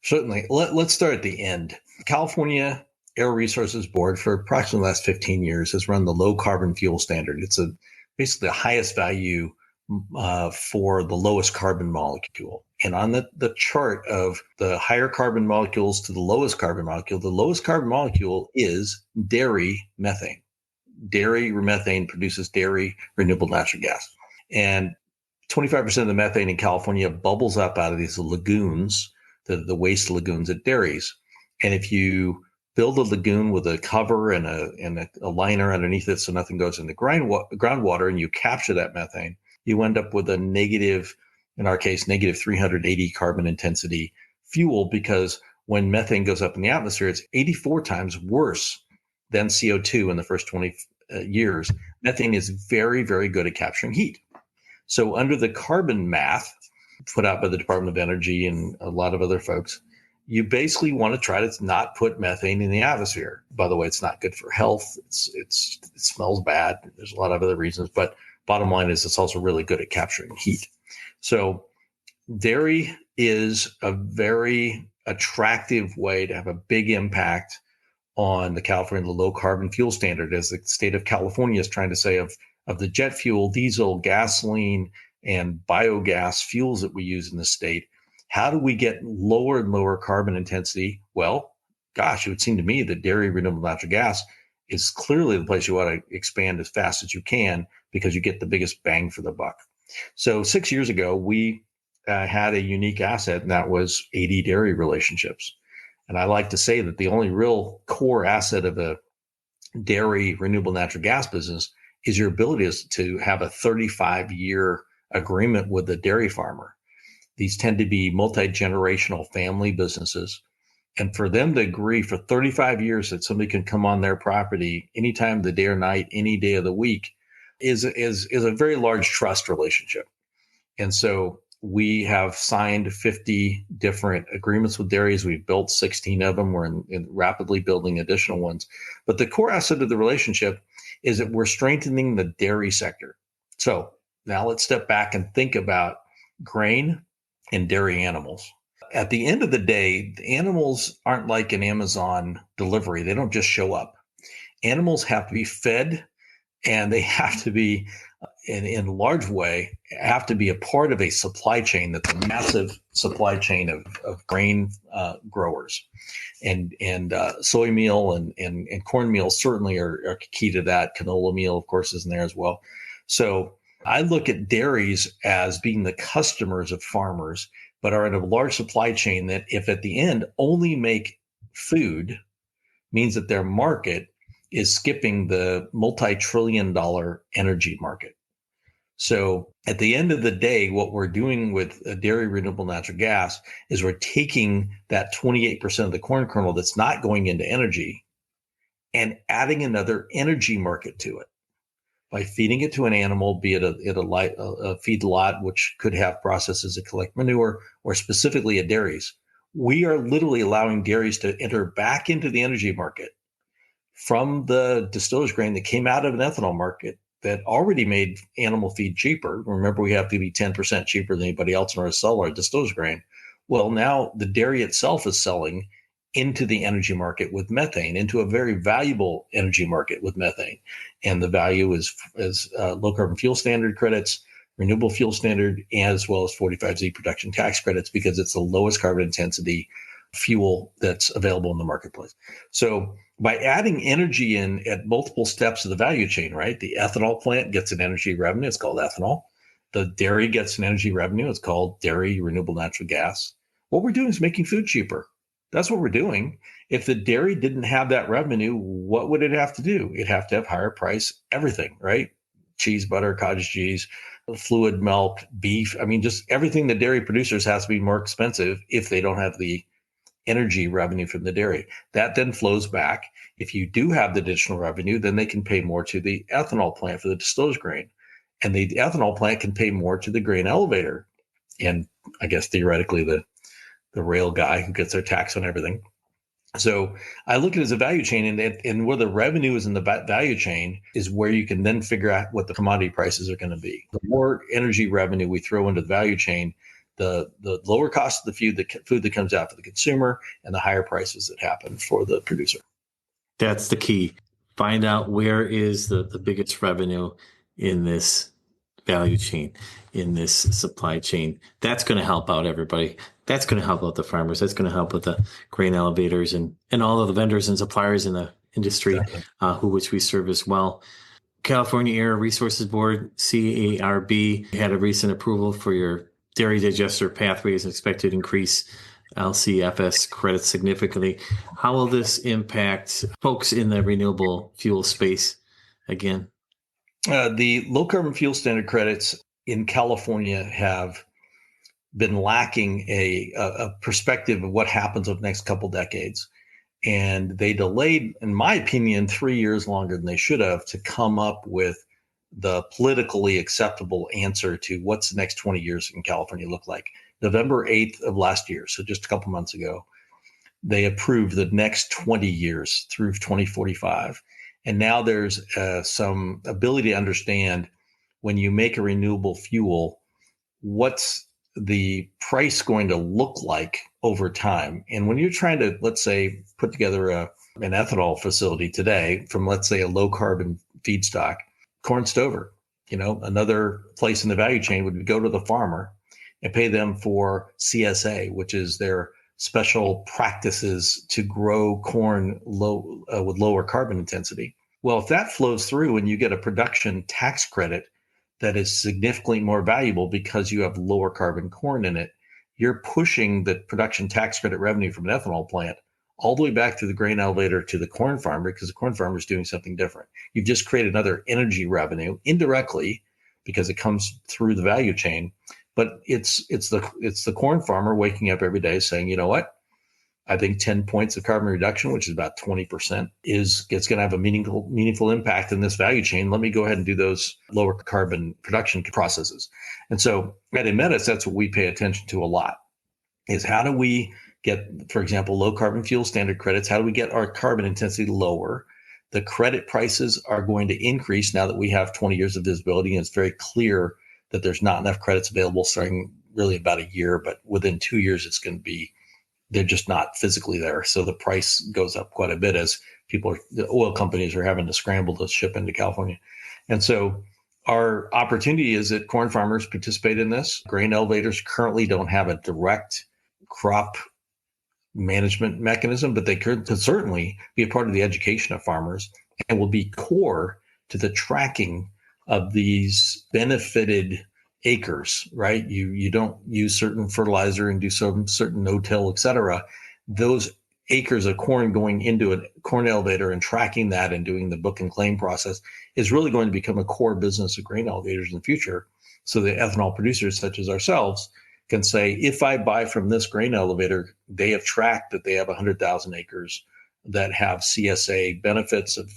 Certainly. Let's start at the end. California Air Resources Board for approximately the last 15 years has run the low carbon fuel standard. It's basically the highest value for the lowest carbon molecule. And on the chart of the higher carbon molecules to the lowest carbon molecule is dairy methane. Dairy methane produces dairy renewable natural gas. And 25% of the methane in California bubbles up out of these lagoons, the waste lagoons at dairies. And if you build a lagoon with a cover and a liner underneath it so nothing goes in the groundwater, and you capture that methane, you end up with a negative, in our case, negative 380 carbon intensity fuel, because when methane goes up in the atmosphere, it's 84 times worse than CO2 in the first 20 years. Methane is very, very good at capturing heat. So under the carbon math put out by the Department of Energy and a lot of other folks, you basically want to try to not put methane in the atmosphere. By the way, it's not good for health. It smells bad. There's a lot of other reasons, but bottom line is it's also really good at capturing heat. So dairy is a very attractive way to have a big impact on the California low carbon fuel standard, as the state of California is trying to say of the jet fuel, diesel, gasoline, and biogas fuels that we use in the state. How do we get lower and lower carbon intensity? Well, gosh, it would seem to me that dairy renewable natural gas is clearly the place you want to expand as fast as you can, because you get the biggest bang for the buck. So 6 years ago, we had a unique asset, and that was 80 dairy relationships. And I like to say that the only real core asset of a dairy renewable natural gas business is your ability to have a 35-year agreement with the dairy farmer. These tend to be multi-generational family businesses. And for them to agree for 35 years that somebody can come on their property anytime of the day or night, any day of the week, is a very large trust relationship. And so we have signed 50 different agreements with dairies. We've built 16 of them. We're in rapidly building additional ones. But the core asset of the relationship is that we're strengthening the dairy sector. So now let's step back and think about grain and dairy animals. At the end of the day, the animals aren't like an Amazon delivery. They don't just show up. Animals have to be fed, and they have to be, in a large way, have to be a part of a supply chain that's a massive supply chain of grain growers. And soy meal and corn meal certainly are key to that. Canola meal, of course, is in there as well. So I look at dairies as being the customers of farmers, but are in a large supply chain that, if at the end only make food, means that their market is skipping the multi-trillion-dollar energy market. So at the end of the day, what we're doing with a dairy renewable natural gas is we're taking that 28% of the corn kernel that's not going into energy and adding another energy market to it by feeding it to an animal, be it a feedlot, which could have processes that collect manure, or specifically at dairies. We are literally allowing dairies to enter back into the energy market from the distiller's grain that came out of an ethanol market that already made animal feed cheaper. Remember, we have to be 10% cheaper than anybody else in order to sell our distiller's grain. Well, now the dairy itself is selling into the energy market with methane, into a very valuable energy market with methane. And the value is low carbon fuel standard credits, renewable fuel standard, as well as 45Z production tax credits, because it's the lowest carbon intensity fuel that's available in the marketplace. So by adding energy in at multiple steps of the value chain, right? The ethanol plant gets an energy revenue. It's called ethanol. The dairy gets an energy revenue. It's called dairy renewable natural gas. What we're doing is making food cheaper. That's what we're doing. If the dairy didn't have that revenue, what would it have to do? It'd have to have higher price everything, right? Cheese, butter, cottage cheese, fluid milk, beef. I mean, just everything the dairy producers has to be more expensive if they don't have the energy revenue from the dairy. That then flows back. If you do have the additional revenue, then they can pay more to the ethanol plant for the distiller's grain. And the ethanol plant can pay more to the grain elevator. And I guess theoretically, the rail guy who gets their tax on everything. So I look at it as a value chain, and where the revenue is in the value chain is where you can then figure out what the commodity prices are going to be. The more energy revenue we throw into the value chain, the lower cost of the food that comes out for the consumer, and the higher prices that happen for the producer. That's the key. Find out where is the biggest revenue in this value chain, in this supply chain. That's going to help out everybody. That's going to help out the farmers. That's going to help with the grain elevators and all of the vendors and suppliers in the industry, exactly. Which we serve as well. California Air Resources Board, CARB, had a recent approval for your dairy digester pathways and expected to increase LCFS credits significantly. How will this impact folks in the renewable fuel space again? The low carbon fuel standard credits in California have been lacking a perspective of what happens over the next couple decades. And they delayed, in my opinion, 3 years longer than they should have to come up with the politically acceptable answer to what's the next 20 years in California look like. November 8th of last year, so just a couple months ago, they approved the next 20 years through 2045. And now there's some ability to understand when you make a renewable fuel, what's the price going to look like over time. And when you're trying to, let's say, put together an ethanol facility today from, let's say, a low carbon feedstock, corn stover, another place in the value chain would go to the farmer and pay them for CSA, which is their special practices to grow corn with lower carbon intensity. Well, if that flows through and you get a production tax credit that is significantly more valuable because you have lower carbon corn in it, you're pushing the production tax credit revenue from an ethanol plant all the way back to the grain elevator to the corn farmer, because the corn farmer is doing something different. You've just created another energy revenue indirectly because it comes through the value chain. But it's the corn farmer waking up every day saying, you know what? I think 10 points of carbon reduction, which is about 20%, it's going to have a meaningful impact in this value chain. Let me go ahead and do those lower carbon production processes. And so at Aemetis, that's what we pay attention to a lot, is how do we get, for example, low carbon fuel standard credits? How do we get our carbon intensity lower? The credit prices are going to increase now that we have 20 years of visibility, and it's very clear that there's not enough credits available starting really about a year, but within 2 years, they're just not physically there. So the price goes up quite a bit as the oil companies are having to scramble to ship into California. And so our opportunity is that corn farmers participate in this. Grain elevators currently don't have a direct crop management mechanism, but they could certainly be a part of the education of farmers and will be core to the tracking of these benefited acres, right? You don't use certain fertilizer and do some certain no-till, et cetera. Those acres of corn going into a corn elevator and tracking that and doing the book and claim process is really going to become a core business of grain elevators in the future. So the ethanol producers such as ourselves can say, if I buy from this grain elevator, they have tracked that they have 100,000 acres that have CSA benefits of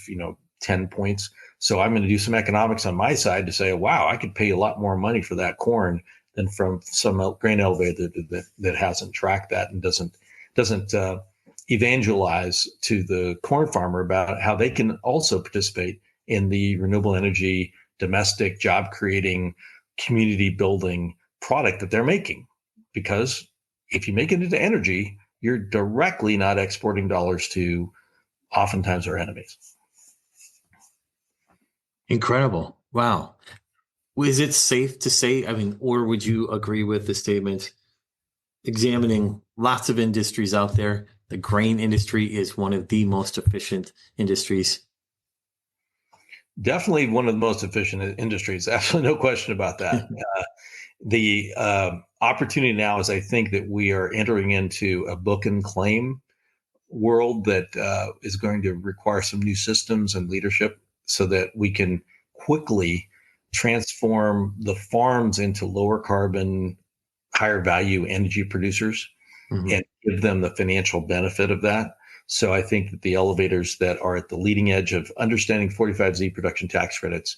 10 points. So I'm going to do some economics on my side to say, wow, I could pay a lot more money for that corn than from some grain elevator that hasn't tracked that and doesn't evangelize to the corn farmer about how they can also participate in the renewable energy, domestic job creating, community building product that they're making. Because if you make it into energy, you're directly not exporting dollars to oftentimes our enemies. Incredible. Wow. Is it safe to say, or would you agree with the statement, examining lots of industries out there, the grain industry is one of the most efficient industries? Definitely one of the most efficient industries. Absolutely no question about that. The opportunity now is, I think, that we are entering into a book and claim world that is going to require some new systems and leadership so that we can quickly transform the farms into lower carbon, higher value energy producers and give them the financial benefit of that. So I think that the elevators that are at the leading edge of understanding 45Z production tax credits,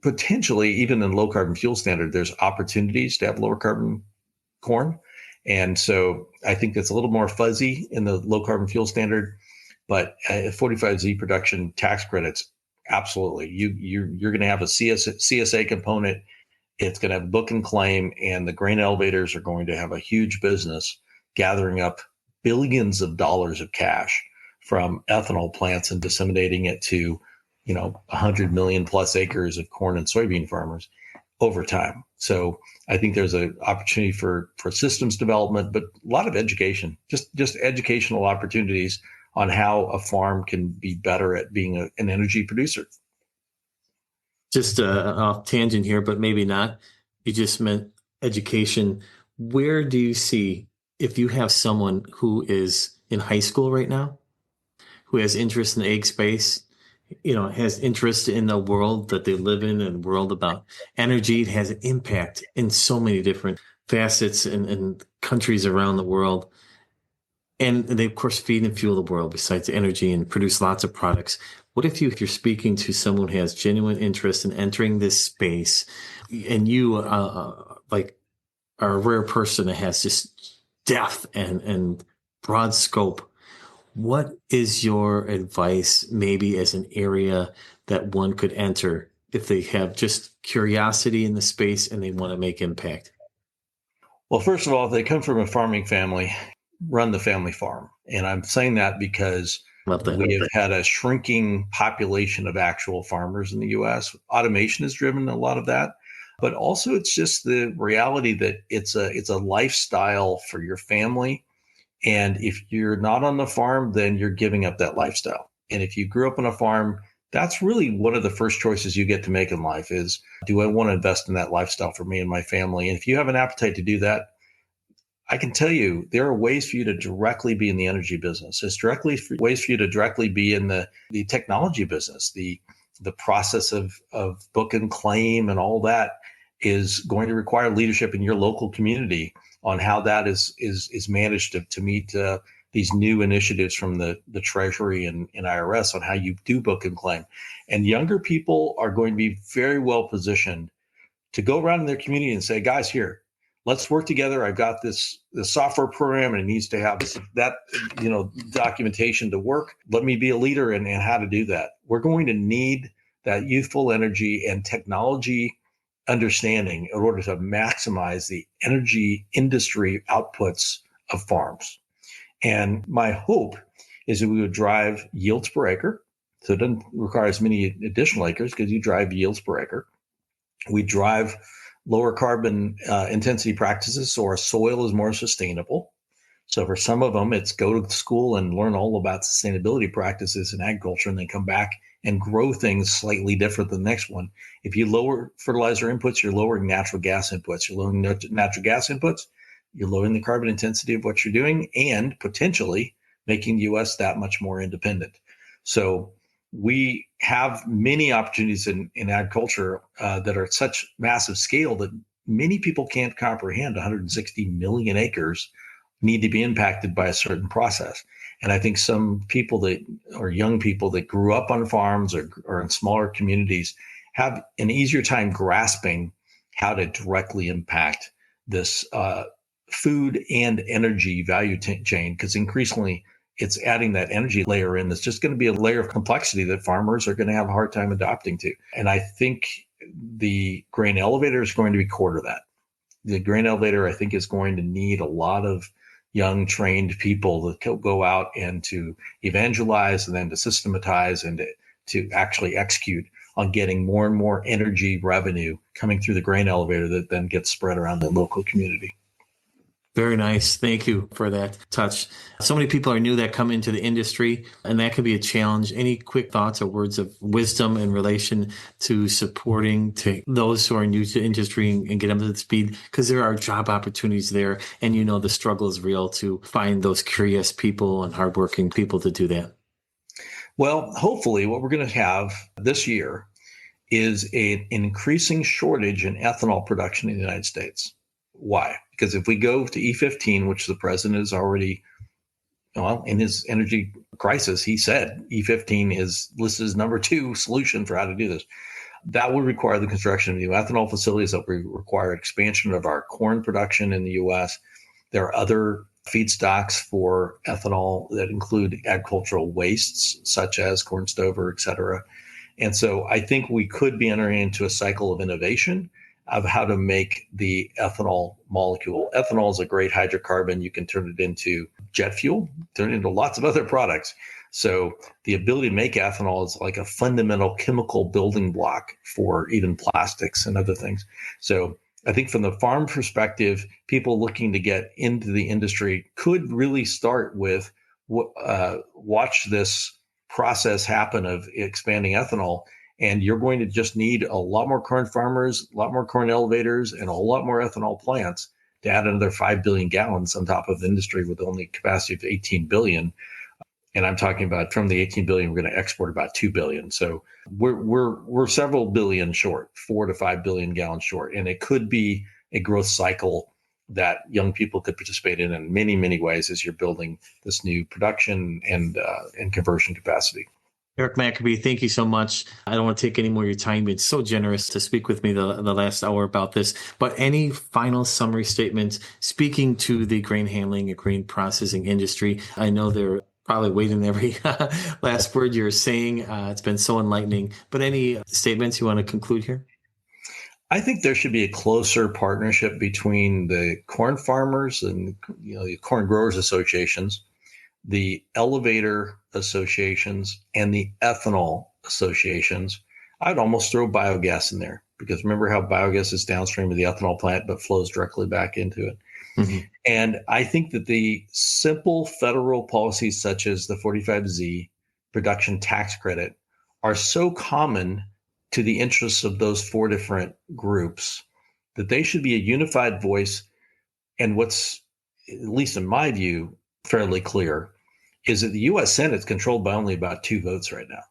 potentially even in low carbon fuel standard, there's opportunities to have lower carbon corn. And so I think that's a little more fuzzy in the low carbon fuel standard, but 45Z production tax credits, absolutely. You're going to have a CSA component. It's going to have book and claim, and the grain elevators are going to have a huge business gathering up billions of dollars of cash from ethanol plants and disseminating it to 100 million plus acres of corn and soybean farmers over time. So I think there's an opportunity for systems development, but a lot of education, just educational opportunities on how a farm can be better at being an energy producer. Just off tangent here, but maybe not. You just meant education. Where do you see, if you have someone who is in high school right now, who has interest in the egg space, has interest in the world that they live in and world about energy, it has an impact in so many different facets and countries around the world. And they, of course, feed and fuel the world besides energy and produce lots of products. What if you're speaking to someone who has genuine interest in entering this space, and you are a rare person that has just depth and broad scope. What is your advice, maybe as an area that one could enter if they have just curiosity in the space and they want to make impact? Well, first of all, if they come from a farming family, run the family farm. And I'm saying that because Love that. we have had a shrinking population of actual farmers in the US. Automation has driven a lot of that, but also it's just the reality that it's a lifestyle for your family. And if you're not on the farm, then you're giving up that lifestyle. And if you grew up on a farm, that's really one of the first choices you get to make in life is, do I want to invest in that lifestyle for me and my family? And if you have an appetite to do that, I can tell you there are ways for you to directly be in the energy business. Ways for you to directly be in the technology business. The process of book and claim and all that is going to require leadership in your local community on how that is managed to meet these new initiatives from the Treasury and IRS on how you do book and claim. And younger people are going to be very well positioned to go around in their community and say, guys, here, let's work together. I've got this software program and it needs to have that documentation to work. Let me be a leader in how to do that. We're going to need that youthful energy and technology understanding in order to maximize the energy industry outputs of farms. And my hope is that we would drive yields per acre. So it doesn't require as many additional acres because you drive yields per acre. We drive lower carbon intensity practices so our soil is more sustainable. So for some of them, it's go to school and learn all about sustainability practices in agriculture and then come back and grow things slightly different than the next one. If you lower fertilizer inputs, you're lowering natural gas inputs. You're lowering natural gas inputs, you're lowering the carbon intensity of what you're doing and potentially making the U.S. that much more independent. So we have many opportunities in agriculture that are at such massive scale that many people can't comprehend. 160 million acres need to be impacted by a certain process. And I think some people that are young people that grew up on farms or in smaller communities have an easier time grasping how to directly impact this food and energy value chain, because increasingly it's adding that energy layer in that's just going to be a layer of complexity that farmers are going to have a hard time adopting to. And I think the grain elevator is going to be core to that. The grain elevator, I think, is going to need a lot of young, trained people to go out and to evangelize and then to systematize and to actually execute on getting more and more energy revenue coming through the grain elevator that then gets spread around the local community. Very nice. Thank you for that touch. So many people are new that come into the industry, and that can be a challenge. Any quick thoughts or words of wisdom in relation to supporting to those who are new to industry and get them to the speed? Because there are job opportunities there, and the struggle is real to find those curious people and hardworking people to do that. Well, hopefully what we're going to have this year is an increasing shortage in ethanol production in the United States. Why? Because if we go to E15, which the president is already, in his energy crisis, he said E15 is listed as number 2 solution for how to do this. That would require the construction of new ethanol facilities. That would require expansion of our corn production in the U.S. There are other feedstocks for ethanol that include agricultural wastes, such as corn stover, et cetera. And so I think we could be entering into a cycle of innovation of how to make the ethanol molecule. Ethanol is a great hydrocarbon. You can turn it into jet fuel, turn it into lots of other products. So the ability to make ethanol is like a fundamental chemical building block for even plastics and other things. So I think from the farm perspective, people looking to get into the industry could really start with watch this process happen of expanding ethanol. And you're going to just need a lot more corn farmers, a lot more corn elevators, and a whole lot more ethanol plants to add another 5 billion gallons on top of the industry with only capacity of 18 billion. And I'm talking about from the 18 billion, we're going to export about 2 billion. So we're several billion short, 4 to 5 billion gallons short. And it could be a growth cycle that young people could participate in many, many ways as you're building this new production and conversion capacity. Eric McAfee, thank you so much. I don't want to take any more of your time. You've been so generous to speak with me the last hour about this. But any final summary statements speaking to the grain handling and grain processing industry? I know they're probably waiting every last word you're saying. It's been so enlightening. But any statements you want to conclude here? I think there should be a closer partnership between the corn farmers and the corn growers associations, the elevator associations, and the ethanol associations. I'd almost throw biogas in there because remember how biogas is downstream of the ethanol plant but flows directly back into it. Mm-hmm. And I think that the simple federal policies such as the 45Z production tax credit are so common to the interests of those four different groups that they should be a unified voice. And what's, at least in my view, fairly clear is that the U.S. Senate is controlled by only about 2 votes right now.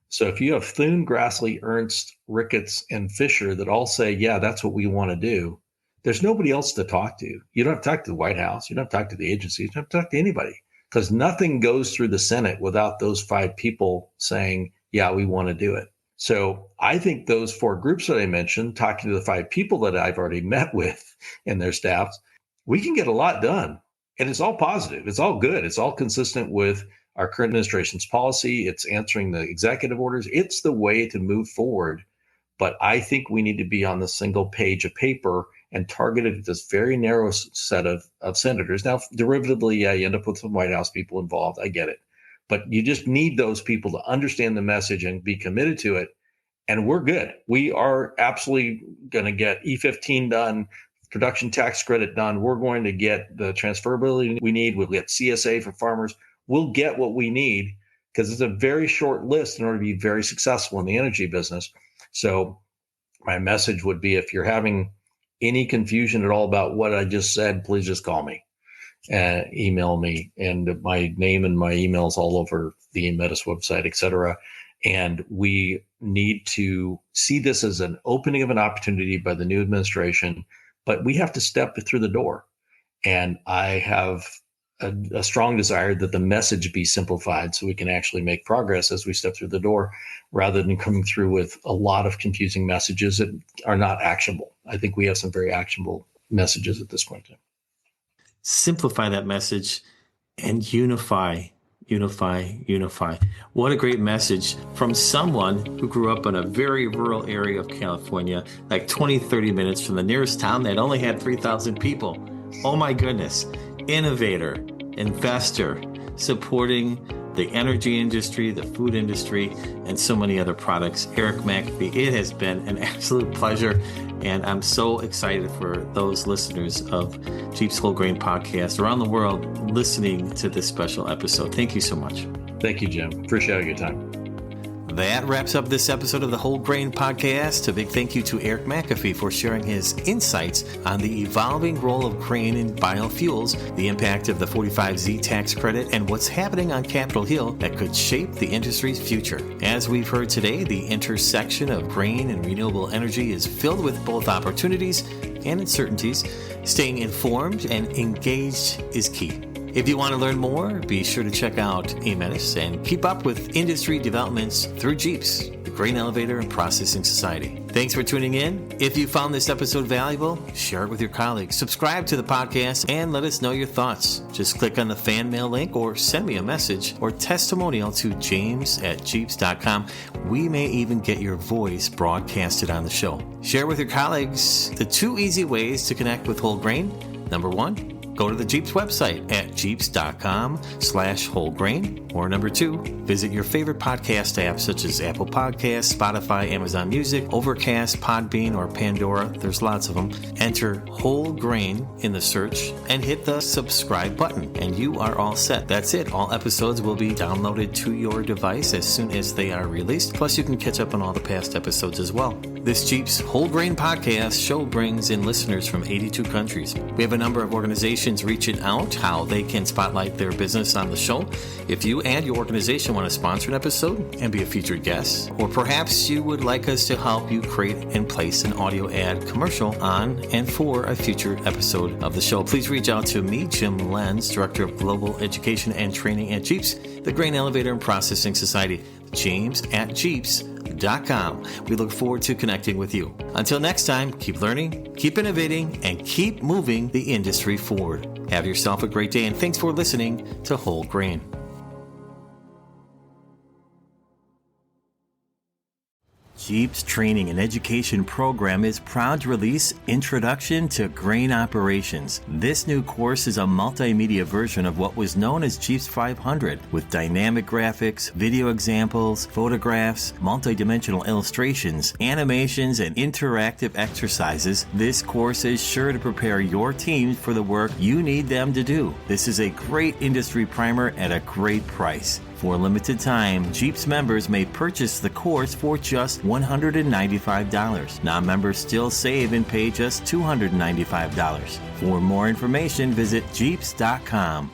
So if you have Thune, Grassley, Ernst, Ricketts, and Fisher that all say, yeah, that's what we want to do, there's nobody else to talk to. You don't have to talk to the White House. You don't have to talk to the agencies. You don't have to talk to anybody because nothing goes through the Senate without those 5 people saying, yeah, we want to do it. So I think those 4 groups that I mentioned, talking to the 5 people that I've already met with and their staffs, we can get a lot done. And it's all positive. It's all good. It's all consistent with our current administration's policy. It's answering the executive orders. It's the way to move forward. But I think we need to be on the single page of paper and targeted at this very narrow set of senators. Now, derivatively, yeah, you end up with some White House people involved. I get it. But you just need those people to understand the message and be committed to it. And we're good. We are absolutely going to get E15 done, production tax credit done. We're going to get the transferability we need. We'll get CSA for farmers. We'll get what we need because it's a very short list in order to be very successful in the energy business. So my message would be if you're having any confusion at all about what I just said, please just call me, email me. And my name and my emails all over the Aemetis website, et cetera. And we need to see this as an opening of an opportunity by the new administration, but we have to step through the door. And I have a strong desire that the message be simplified so we can actually make progress as we step through the door rather than coming through with a lot of confusing messages that are not actionable. I think we have some very actionable messages at this point. Simplify that message and unify. What a great message from someone who grew up in a very rural area of California, like 20, 30 minutes from the nearest town that only had 3,000 people. Oh my goodness. Innovator, investor, supporting the energy industry, the food industry, and so many other products. Eric McAfee, it has been an absolute pleasure. And I'm so excited for those listeners of Jeep's Whole Grain Podcast around the world listening to this special episode. Thank you so much. Thank you, Jim. Appreciate your time. That wraps up this episode of the Whole Grain Podcast. A big thank you to Eric McAfee for sharing his insights on the evolving role of grain in biofuels, the impact of the 45Z tax credit, and what's happening on Capitol Hill that could shape the industry's future. As we've heard today, the intersection of grain and renewable energy is filled with both opportunities and uncertainties. Staying informed and engaged is key. If you want to learn more, be sure to check out Aemetis and keep up with industry developments through Jeeps, the Grain Elevator and Processing Society. Thanks for tuning in. If you found this episode valuable, share it with your colleagues, subscribe to the podcast, and let us know your thoughts. Just click on the fan mail link or send me a message or testimonial to james@jeeps.com. We may even get your voice broadcasted on the show. Share with your colleagues the 2 easy ways to connect with Whole Grain. Number 1, go to the Jeeps website at jeeps.com/wholegrain. Or number 2, visit your favorite podcast apps such as Apple Podcasts, Spotify, Amazon Music, Overcast, Podbean, or Pandora. There's lots of them. Enter Whole Grain in the search and hit the subscribe button, and you are all set. That's it. All episodes will be downloaded to your device as soon as they are released. Plus, you can catch up on all the past episodes as well. This Jeeps Whole Grain Podcast show brings in listeners from 82 countries. We have a number of organizations organizations reaching out how they can spotlight their business on the show. If you and your organization want to sponsor an episode and be a featured guest, or perhaps you would like us to help you create and place an audio ad commercial on and for a future episode of the show, please reach out to me, Jim Lenz, Director of Global Education and Training at Jeeps, the Grain Elevator and Processing Society, james@jeeps.com. We look forward to connecting with you. Until next time, keep learning, keep innovating, and keep moving the industry forward. Have yourself a great day, and thanks for listening to Whole Grain. Jeep's training and education program is proud to release Introduction to Grain Operations. This new course is a multimedia version of what was known as Jeeps 500, with dynamic graphics, video examples, photographs, multidimensional illustrations, animations, and interactive exercises. This course is sure to prepare your team for the work you need them to do. This is a great industry primer at a great price. For a limited time, Jeeps members may purchase the course for just $195. Non-members still save and pay just $295. For more information, visit Jeeps.com.